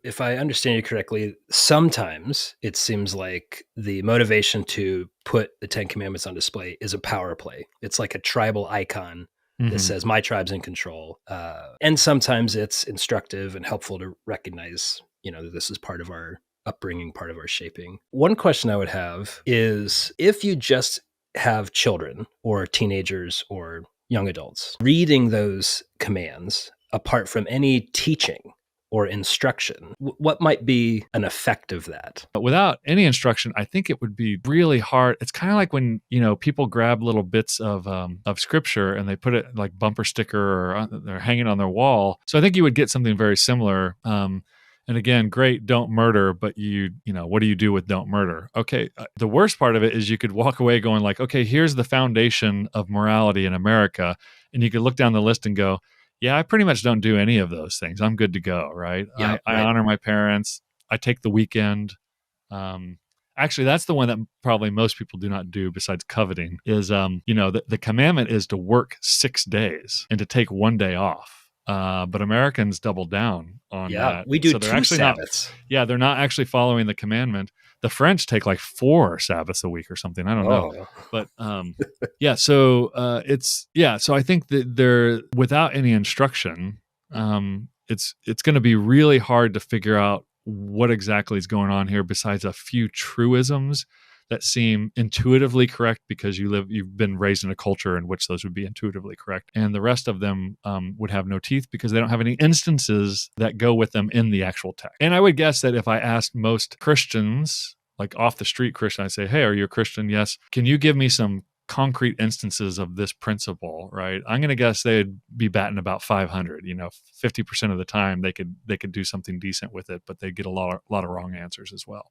if I understand you correctly, sometimes it seems like the motivation to put the Ten Commandments on display is a power play. It's like a tribal icon that Mm-hmm. says, my tribe's in control. And sometimes it's instructive and helpful to recognize, that this is part of our upbringing, part of our shaping. One question I would have is, if you just have children or teenagers or young adults reading those commands apart from any teaching or instruction, what might be an effect of that? But without any instruction, I think it would be really hard. It's kind of like when people grab little bits of scripture and they put it like bumper sticker or they're hanging on their wall. So I think you would get something very similar. And again, great, don't murder, but what do you do with don't murder? Okay, the worst part of it is you could walk away going like, okay, here's the foundation of morality in America, and you could look down the list and go, yeah, I pretty much don't do any of those things. I'm good to go, right? Yeah, I right. honor my parents. I take the weekend. Actually, that's the one that probably most people do not do besides coveting is, the commandment is to work 6 days and to take one day off. But Americans double down on Yeah, that. we do So they're 2 actually not, Sabbaths. yeah, they're not actually following the commandment. The French take like 4 Sabbaths a week or something. I don't know. Oh, But yeah, so so I think that they're without any instruction, it's going to be really hard to figure out what exactly is going on here besides a few truisms that seem intuitively correct because you've been raised in a culture in which those would be intuitively correct, and the rest of them would have no teeth because they don't have any instances that go with them in the actual text. And I would guess that if I asked most Christians, like off the street Christian, I say, hey, are you a Christian? Yes. Can you give me some concrete instances of this principle, right? I'm going to guess they'd be batting about 500. 50% of the time they could do something decent with it, but they get a lot of wrong answers as well.